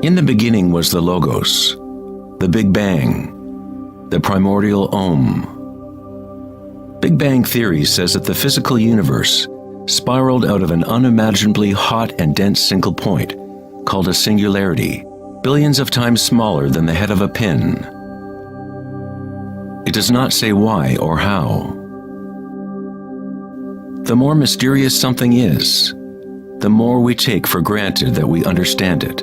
In the beginning was the Logos, the Big Bang, the primordial Om. Big Bang theory says that the physical universe spiraled out of an unimaginably hot and dense single point, called a singularity, billions of times smaller than the head of a pin. It does not say why or how. The more mysterious something is, the more we take for granted that we understand it.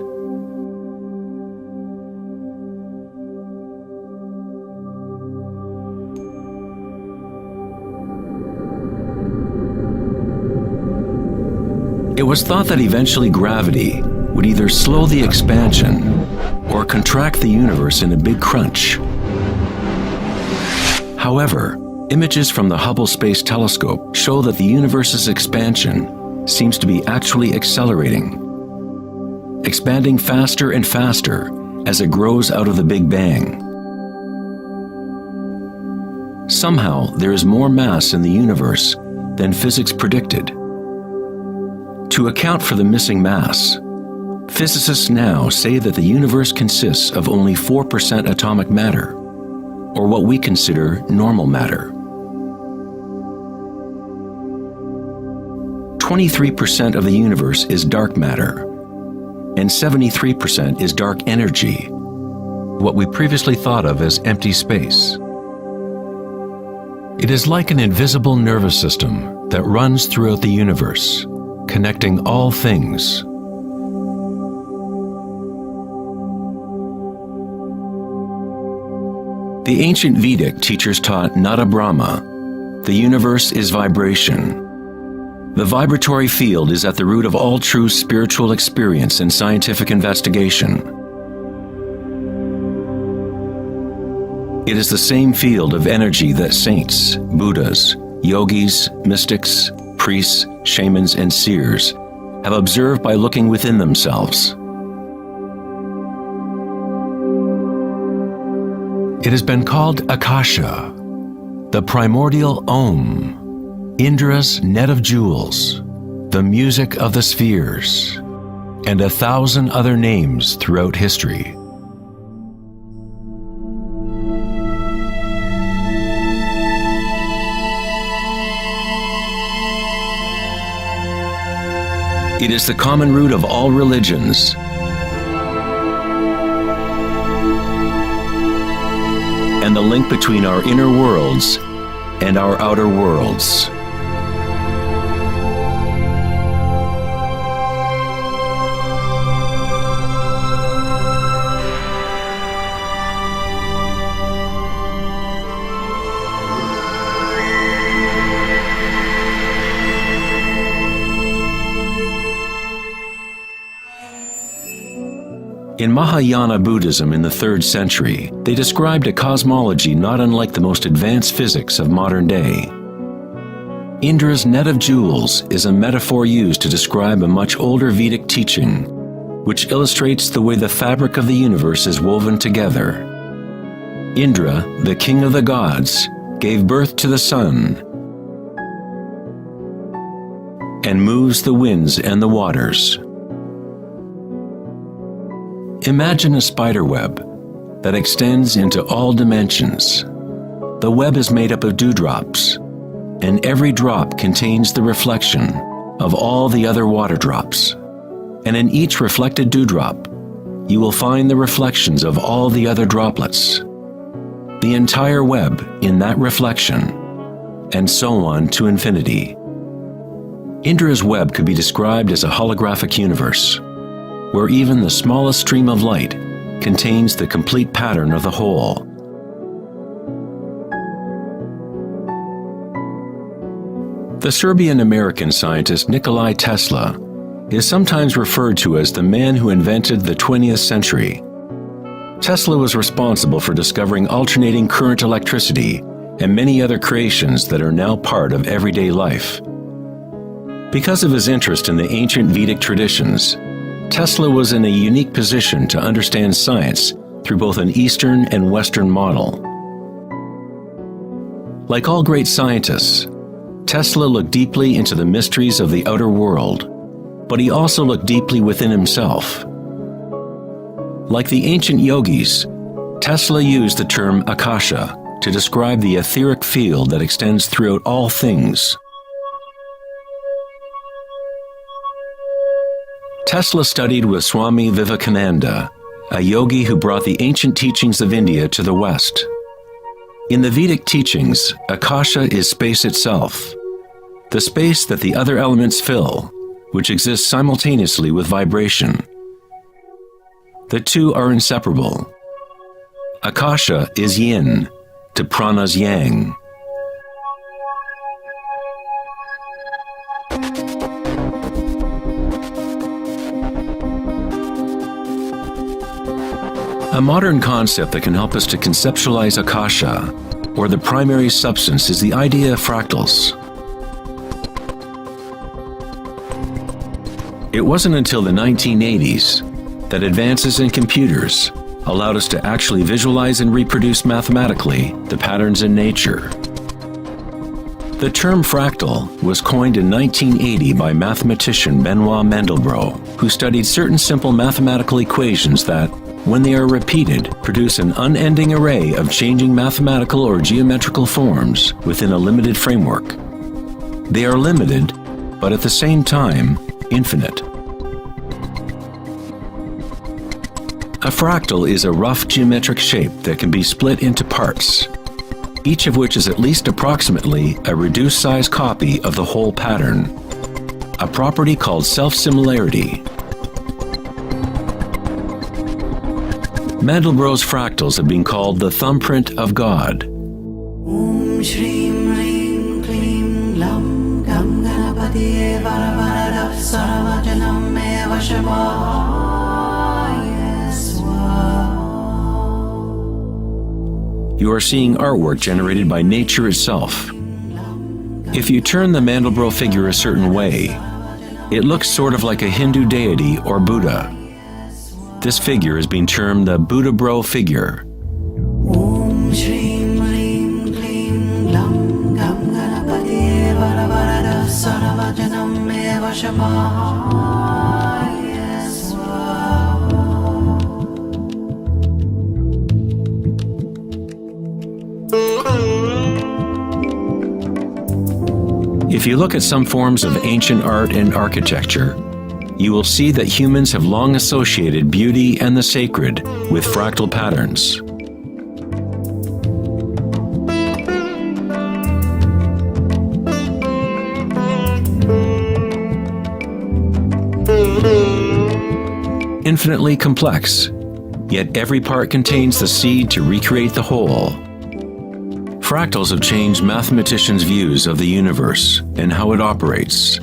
It was thought that eventually gravity would either slow the expansion or contract the universe in a big crunch. However, images from the Hubble Space Telescope show that the universe's expansion seems to be actually accelerating, expanding faster and faster as it grows out of the Big Bang. Somehow, there is more mass in the universe than physics predicted. To account for the missing mass, physicists now say that the universe consists of only 4% atomic matter, or what we consider normal matter. 23% of the universe is dark matter, and 73% is dark energy, what we previously thought of as empty space. It is like an invisible nervous system that runs throughout the universe, connecting all things. The ancient Vedic teachers taught Nada Brahma, the universe is vibration. The vibratory field is at the root of all true spiritual experience and scientific investigation. It is the same field of energy that saints, Buddhas, yogis, mystics, priests, shamans, and seers have observed by looking within themselves. It has been called Akasha, the primordial Om, Indra's net of jewels, the music of the spheres, and 1,000 other names throughout history. It is the common root of all religions, and the link between our inner worlds and our outer worlds. In Mahayana Buddhism in the 3rd century, they described a cosmology not unlike the most advanced physics of modern day. Indra's net of jewels is a metaphor used to describe a much older Vedic teaching, which illustrates the way the fabric of the universe is woven together. Indra, the king of the gods, gave birth to the sun and moves the winds and the waters. Imagine a spider web that extends into all dimensions. The web is made up of dewdrops, and every drop contains the reflection of all the other water drops. And in each reflected dewdrop, you will find the reflections of all the other droplets. The entire web in that reflection, and so on to infinity. Indra's web could be described as a holographic universe, where even the smallest stream of light contains the complete pattern of the whole. The Serbian-American scientist Nikola Tesla is sometimes referred to as the man who invented the 20th century. Tesla was responsible for discovering alternating current electricity and many other creations that are now part of everyday life. Because of his interest in the ancient Vedic traditions, Tesla was in a unique position to understand science through both an Eastern and Western model. Like all great scientists, Tesla looked deeply into the mysteries of the outer world, but he also looked deeply within himself. Like the ancient yogis, Tesla used the term akasha to describe the etheric field that extends throughout all things. Tesla studied with Swami Vivekananda, a yogi who brought the ancient teachings of India to the West. In the Vedic teachings, akasha is space itself, the space that the other elements fill, which exists simultaneously with vibration. The two are inseparable. Akasha is yin to prana's yang. A modern concept that can help us to conceptualize akasha, or the primary substance, is the idea of fractals. It wasn't until the 1980s that advances in computers allowed us to actually visualize and reproduce mathematically the patterns in nature. The term fractal was coined in 1980 by mathematician Benoit Mandelbrot, who studied certain simple mathematical equations that, when they are repeated, produce an unending array of changing mathematical or geometrical forms within a limited framework. They are limited, but at the same time, infinite. A fractal is a rough geometric shape that can be split into parts, each of which is at least approximately a reduced size copy of the whole pattern, a property called self-similarity. Mandelbrot's fractals have been called the thumbprint of God. Om Shrim Rim Klim Lam Gam Ganapatiye Varavarada Saravajanam Eva Shavaya Swa. You are seeing artwork generated by nature itself. If you turn the Mandelbrot figure a certain way, it looks sort of like a Hindu deity or Buddha. This figure is being termed the Buddha-bro figure. Om Shrim Rim Klim Lam Gam Ganapatiye Varavarada Saravajanam Eva Shavaya Swa. If you look at some forms of ancient art and architecture, you will see that humans have long associated beauty and the sacred with fractal patterns. Infinitely complex, yet every part contains the seed to recreate the whole. Fractals have changed mathematicians' views of the universe and how it operates.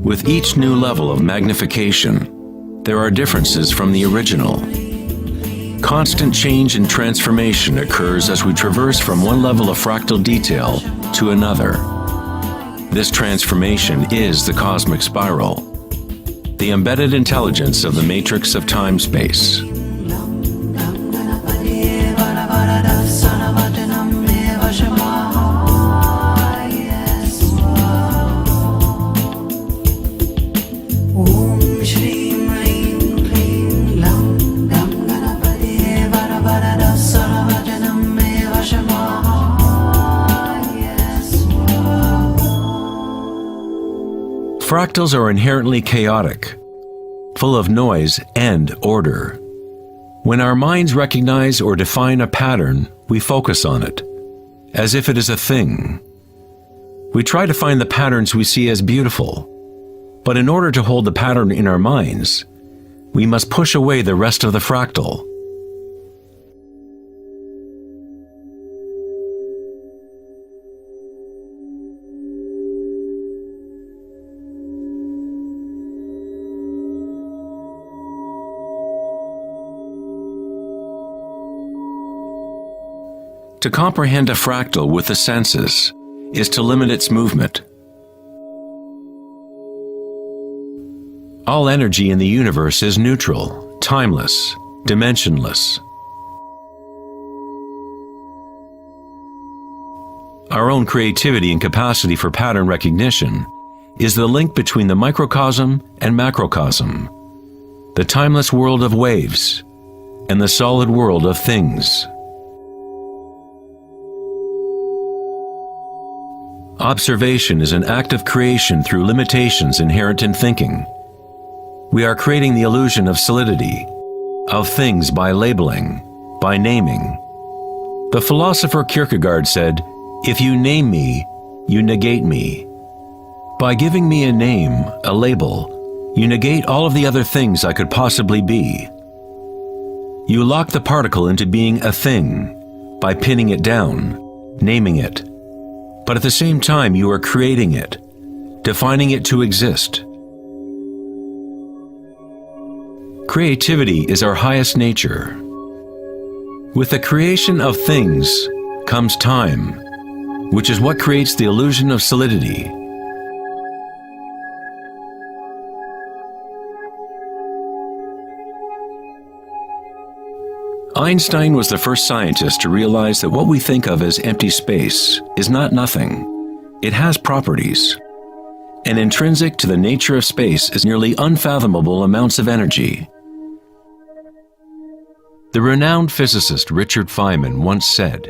With each new level of magnification, there are differences from the original. Constant change and transformation occurs as we traverse from one level of fractal detail to another. This transformation is the cosmic spiral, the embedded intelligence of the matrix of time-space. Fractals are inherently chaotic, full of noise and order. When our minds recognize or define a pattern, we focus on it, as if it is a thing. We try to find the patterns we see as beautiful, but in order to hold the pattern in our minds, we must push away the rest of the fractal. To comprehend a fractal with the senses is to limit its movement. All energy in the universe is neutral, timeless, dimensionless. Our own creativity and capacity for pattern recognition is the link between the microcosm and macrocosm, the timeless world of waves and the solid world of things. Observation is an act of creation through limitations inherent in thinking. We are creating the illusion of solidity, of things by labeling, by naming. The philosopher Kierkegaard said, "If you name me, you negate me." By giving me a name, a label, you negate all of the other things I could possibly be. You lock the particle into being a thing by pinning it down, naming it. But at the same time, you are creating it, defining it to exist. Creativity is our highest nature. With the creation of things comes time, which is what creates the illusion of solidity. Einstein was the first scientist to realize that what we think of as empty space is not nothing. It has properties. And intrinsic to the nature of space is nearly unfathomable amounts of energy. The renowned physicist Richard Feynman once said,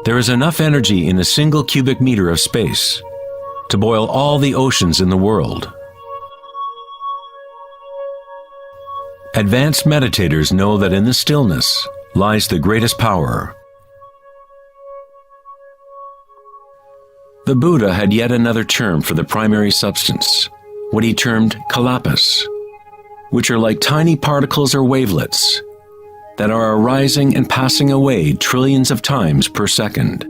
"There is enough energy in a single cubic meter of space to boil all the oceans in the world." Advanced meditators know that in the stillness lies the greatest power. The Buddha had yet another term for the primary substance, what he termed kalapas, which are like tiny particles or wavelets that are arising and passing away trillions of times per second.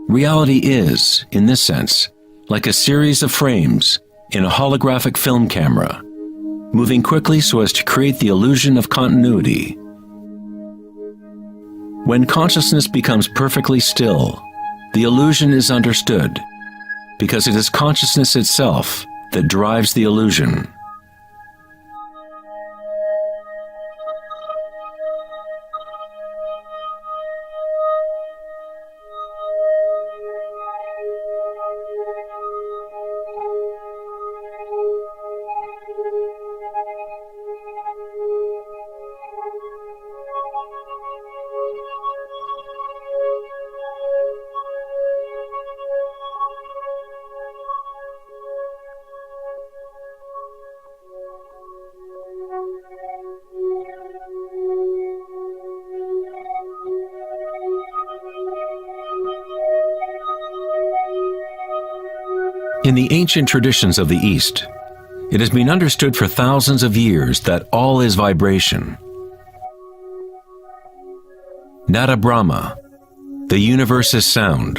Reality is, in this sense, like a series of frames in a holographic film camera, moving quickly so as to create the illusion of continuity. When consciousness becomes perfectly still, the illusion is understood, because it is consciousness itself that drives the illusion. In the ancient traditions of the East, it has been understood for thousands of years that all is vibration. Nada Brahma, the universe is sound.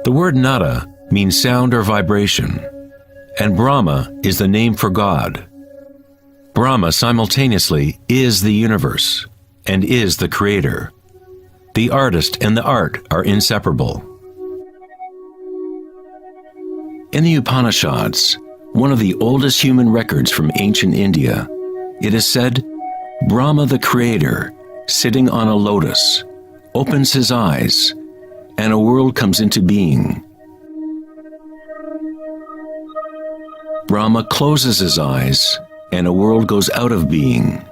The word nada means sound or vibration, and Brahma is the name for God. Brahma simultaneously is the universe and is the creator. The artist and the art are inseparable. In the Upanishads, one of the oldest human records from ancient India, it is said, Brahma the creator, sitting on a lotus, opens his eyes, and a world comes into being. Brahma closes his eyes, and a world goes out of being.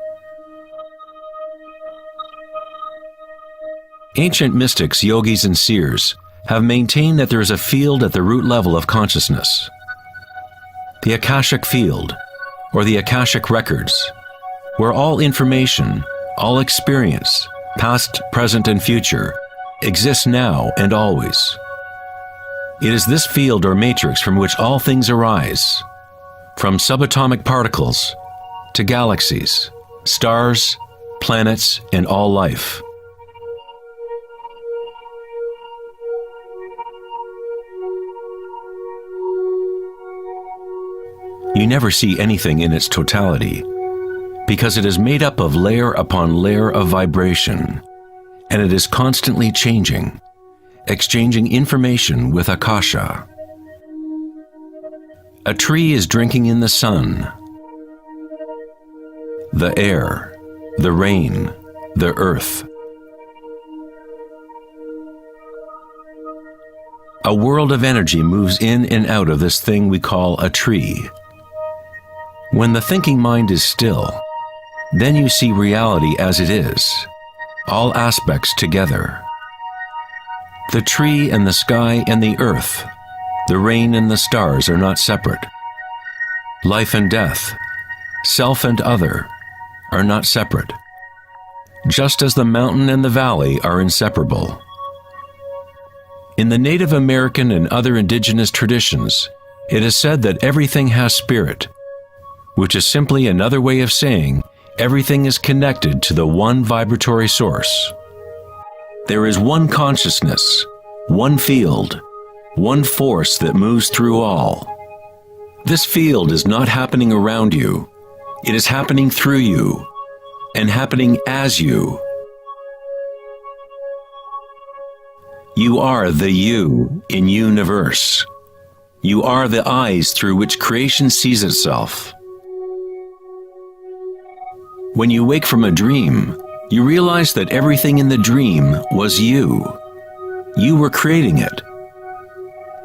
Ancient mystics, yogis, and seers have maintained that there is a field at the root level of consciousness. The Akashic field, or the Akashic records, where all information, all experience, past, present, and future, exists now and always. It is this field or matrix from which all things arise, from subatomic particles to galaxies, stars, planets, and all life. You never see anything in its totality, because it is made up of layer upon layer of vibration, and it is constantly changing, exchanging information with Akasha. A tree is drinking in the sun, the air, the rain, the earth. a world of energy moves in and out of this thing we call a tree. When the thinking mind is still, then you see reality as it is, all aspects together. The tree and the sky and the earth, the rain and the stars are not separate. Life and death, self and other, are not separate, just as the mountain and the valley are inseparable. In the Native American and other indigenous traditions, it is said that everything has spirit, which is simply another way of saying everything is connected to the one vibratory source. There is one consciousness, one field, one force that moves through all. This field is not happening around you, it is happening through you, and happening as you. You are the you in universe. You are the eyes through which creation sees itself. When you wake from a dream, you realize that everything in the dream was you. You were creating it.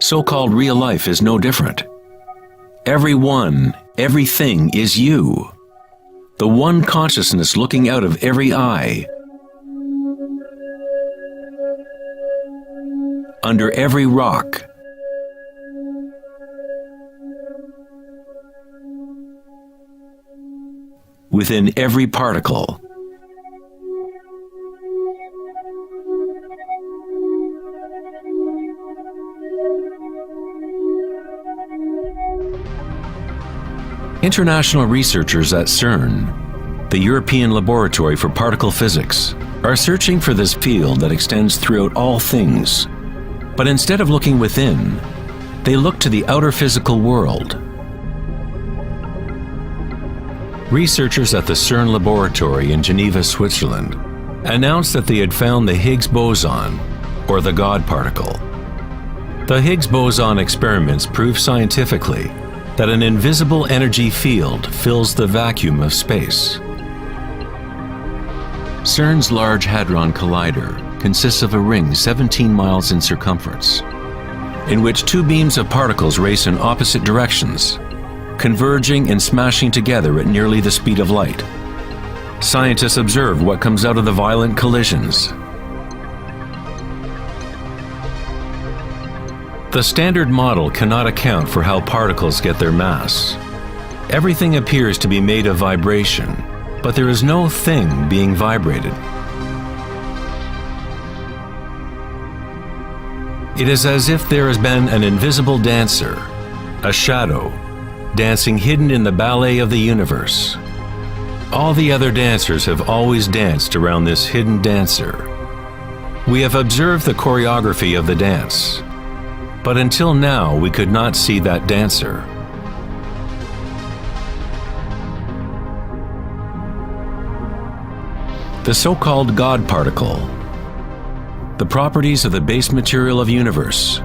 So-called real life is no different. Everyone, everything is you. The one consciousness looking out of every eye. Under every rock. Within every particle. International researchers at CERN, the European Laboratory for Particle Physics, are searching for this field that extends throughout all things. But instead of looking within, they look to the outer physical world. Researchers at the CERN laboratory in Geneva, Switzerland, announced that they had found the Higgs boson, or the God particle. The Higgs boson experiments prove scientifically that an invisible energy field fills the vacuum of space. CERN's Large Hadron Collider consists of a ring 17 miles in circumference, in which two beams of particles race in opposite directions, converging and smashing together at nearly the speed of light. Scientists observe what comes out of the violent collisions. The standard model cannot account for how particles get their mass. Everything appears to be made of vibration, but there is no thing being vibrated. It is as if there has been an invisible dancer, a shadow, dancing hidden in the ballet of the universe. All the other dancers have always danced around this hidden dancer. We have observed the choreography of the dance, but until now we could not see that dancer. The so-called God particle, the properties of the base material of universe,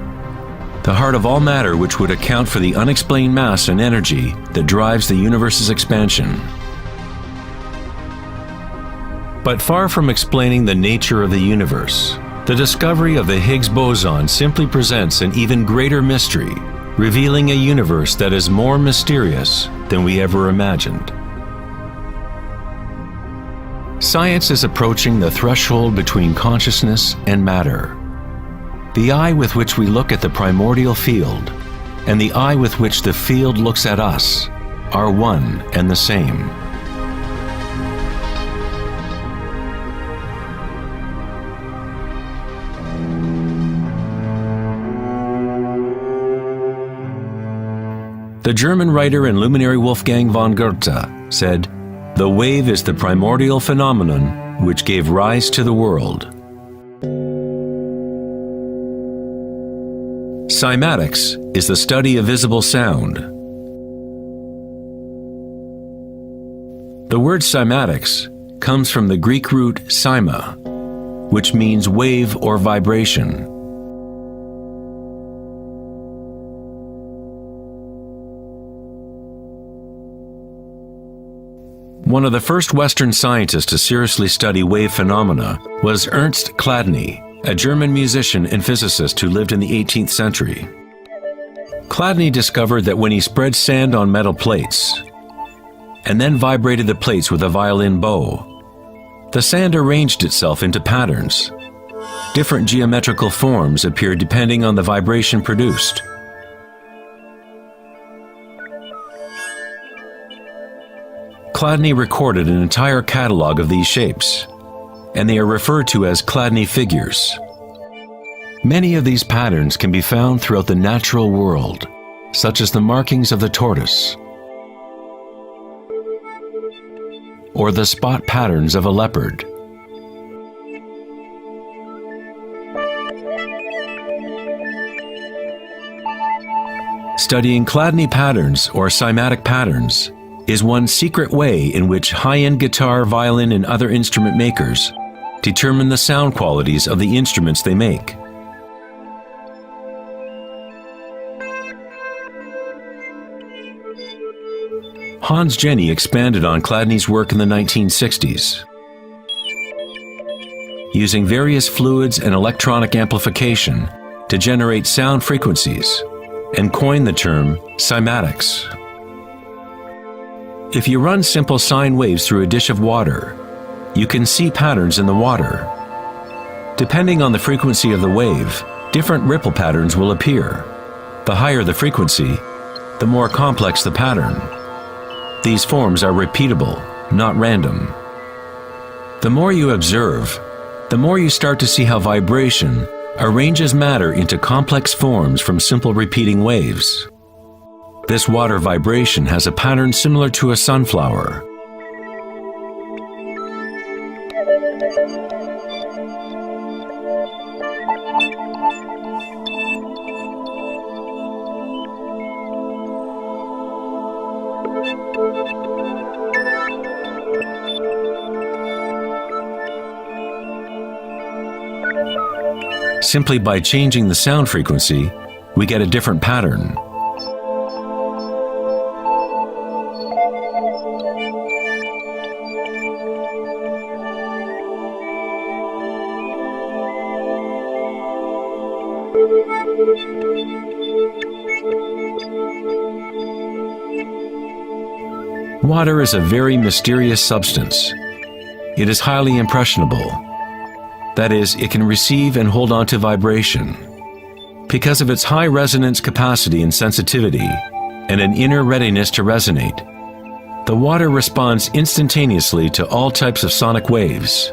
the heart of all matter which would account for the unexplained mass and energy that drives the universe's expansion. But far from explaining the nature of the universe, the discovery of the Higgs boson simply presents an even greater mystery, revealing a universe that is more mysterious than we ever imagined. Science is approaching the threshold between consciousness and matter. The eye with which we look at the primordial field and the eye with which the field looks at us are one and the same. The German writer and luminary Wolfgang von Goethe said, "The wave is the primordial phenomenon which gave rise to the world." Cymatics is the study of visible sound. The word cymatics comes from the Greek root cyma, which means wave or vibration. One of the first Western scientists to seriously study wave phenomena was Ernst Chladni, a German musician and physicist who lived in the 18th century. Chladni discovered that when he spread sand on metal plates and then vibrated the plates with a violin bow, the sand arranged itself into patterns. Different geometrical forms appeared depending on the vibration produced. Chladni recorded an entire catalog of these shapes, and they are referred to as Chladni figures. Many of these patterns can be found throughout the natural world, such as the markings of the tortoise, or the spot patterns of a leopard. Studying Chladni patterns or cymatic patterns is one secret way in which high-end guitar, violin, and other instrument makers determine the sound qualities of the instruments they make. Hans Jenny expanded on Chladni's work in the 1960s. Using various fluids and electronic amplification to generate sound frequencies, and coined the term cymatics. If you run simple sine waves through a dish of water, you can see patterns in the water. Depending on the frequency of the wave, different ripple patterns will appear. The higher the frequency, the more complex the pattern. These forms are repeatable, not random. The more you observe, the more you start to see how vibration arranges matter into complex forms from simple repeating waves. This water vibration has a pattern similar to a sunflower. Simply by changing the sound frequency, we get a different pattern. Water is a very mysterious substance. It is highly impressionable. That is, it can receive and hold on to vibration. Because of its high resonance capacity and sensitivity, and an inner readiness to resonate, the water responds instantaneously to all types of sonic waves.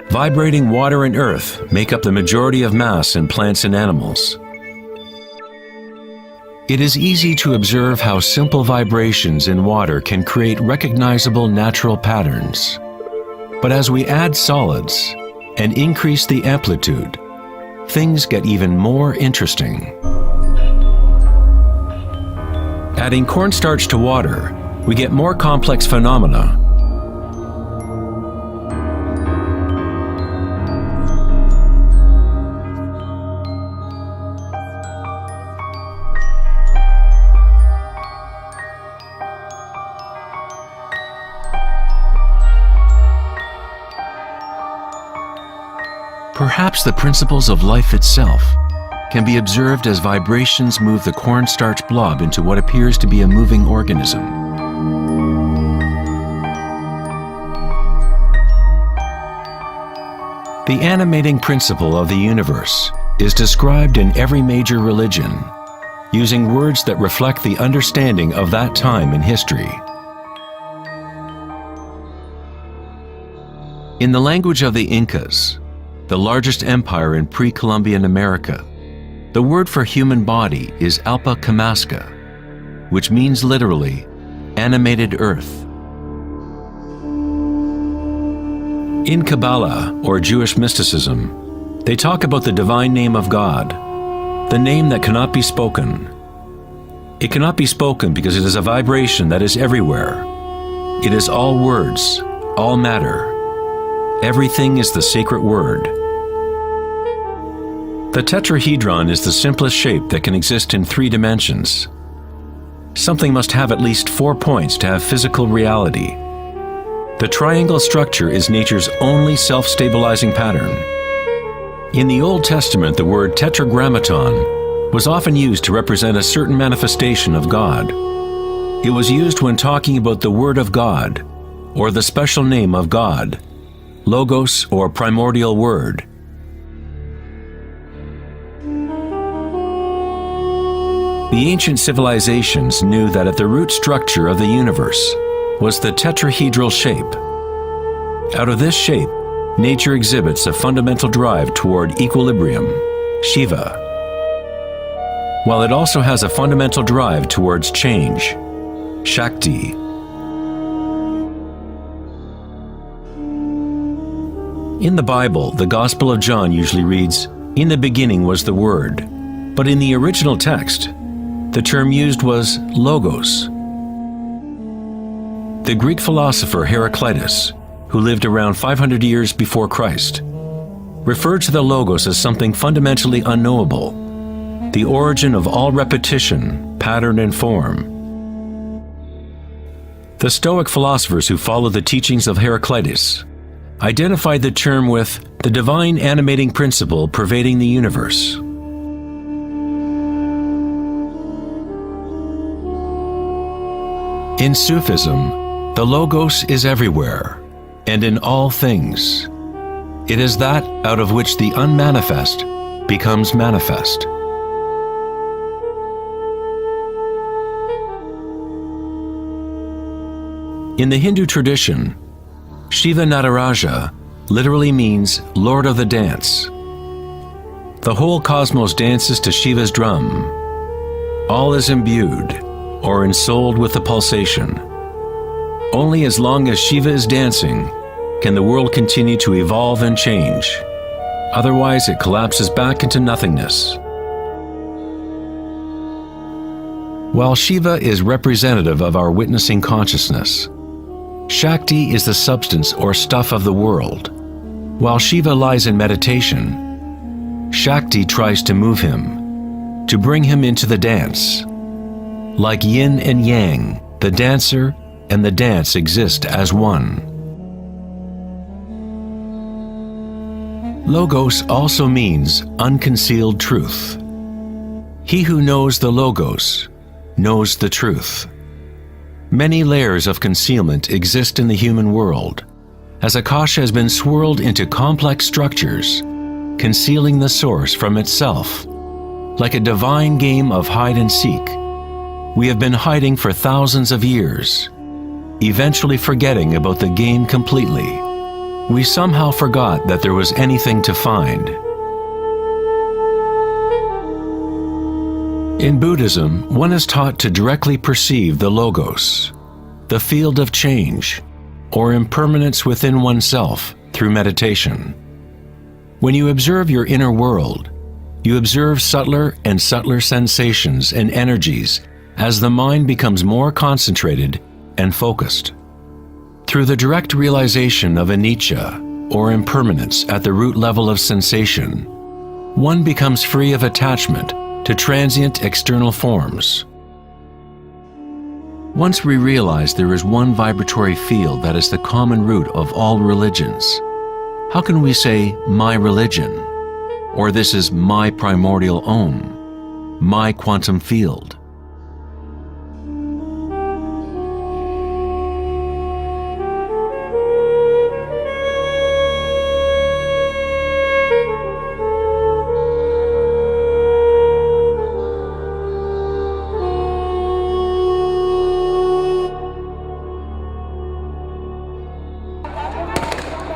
Vibrating water and earth make up the majority of mass in plants and animals. It is easy to observe how simple vibrations in water can create recognizable natural patterns. But as we add solids and increase the amplitude, things get even more interesting. Adding cornstarch to water, we get more complex phenomena. Perhaps the principles of life itself can be observed as vibrations move the cornstarch blob into what appears to be a moving organism. The animating principle of the universe is described in every major religion, using words that reflect the understanding of that time in history. In the language of the Incas, the largest empire in pre-Columbian America, the word for human body is Alpa Kamasca, which means literally, animated earth. In Kabbalah, or Jewish mysticism, they talk about the divine name of God, the name that cannot be spoken. It cannot be spoken because it is a vibration that is everywhere. It is all words, all matter. Everything is the sacred word. The tetrahedron is the simplest shape that can exist in 3 dimensions. Something must have at least 4 points to have physical reality. The triangle structure is nature's only self-stabilizing pattern. In the Old Testament, the word tetragrammaton was often used to represent a certain manifestation of God. It was used when talking about the Word of God, or the special name of God, Logos or primordial Word. The ancient civilizations knew that at the root structure of the universe was the tetrahedral shape. Out of this shape, nature exhibits a fundamental drive toward equilibrium, Shiva, while it also has a fundamental drive towards change, Shakti. In the Bible, the Gospel of John usually reads, "In the beginning was the Word," but in the original text, the term used was logos. The Greek philosopher Heraclitus, who lived around 500 years before Christ, referred to the logos as something fundamentally unknowable, the origin of all repetition, pattern, and form. The Stoic philosophers who followed the teachings of Heraclitus identified the term with the divine animating principle pervading the universe. In Sufism, the Logos is everywhere and in all things. It is that out of which the unmanifest becomes manifest. In the Hindu tradition, Shiva Nataraja literally means Lord of the Dance. The whole cosmos dances to Shiva's drum. All is imbued or ensouled with the pulsation. Only as long as Shiva is dancing can the world continue to evolve and change. Otherwise, it collapses back into nothingness. While Shiva is representative of our witnessing consciousness, Shakti is the substance or stuff of the world. While Shiva lies in meditation, Shakti tries to move him, to bring him into the dance. Like yin and yang, the dancer and the dance exist as one. Logos also means unconcealed truth. He who knows the Logos knows the truth. Many layers of concealment exist in the human world, as Akasha has been swirled into complex structures, concealing the source from itself. Like a divine game of hide and seek, we have been hiding for thousands of years, eventually forgetting about the game completely. We somehow forgot that there was anything to find. In Buddhism, one is taught to directly perceive the Logos, the field of change, or impermanence within oneself through meditation. When you observe your inner world, you observe subtler and subtler sensations and energies as the mind becomes more concentrated and focused. Through the direct realization of anicca, or impermanence at the root level of sensation, one becomes free of attachment to transient external forms. Once we realize there is one vibratory field that is the common root of all religions, how can we say, "my religion," or "this is my primordial Om, my quantum field"?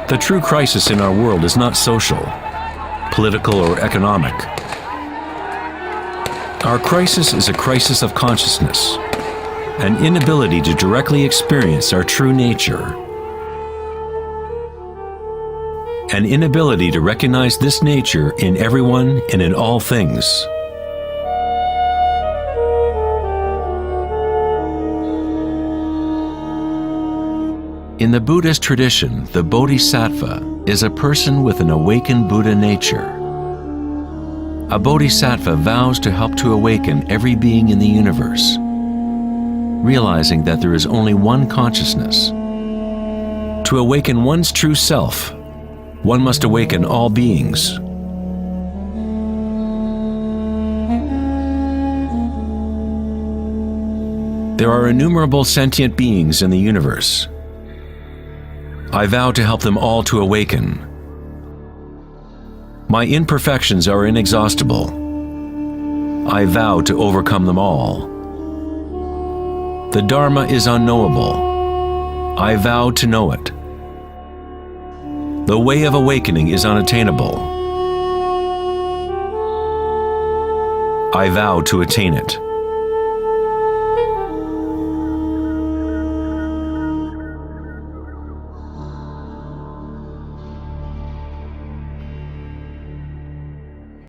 The true crisis in our world is not social, political, or economic. Our crisis is a crisis of consciousness, an inability to directly experience our true nature, an inability to recognize this nature in everyone and in all things. In the Buddhist tradition, the Bodhisattva is a person with an awakened Buddha nature. A Bodhisattva vows to help to awaken every being in the universe, realizing that there is only one consciousness. To awaken one's true self, one must awaken all beings, There are innumerable sentient beings in the universe. I vow to help them all to awaken. My imperfections are inexhaustible. I vow to overcome them all. The Dharma is unknowable. I vow to know it. The way of awakening is unattainable. I vow to attain it.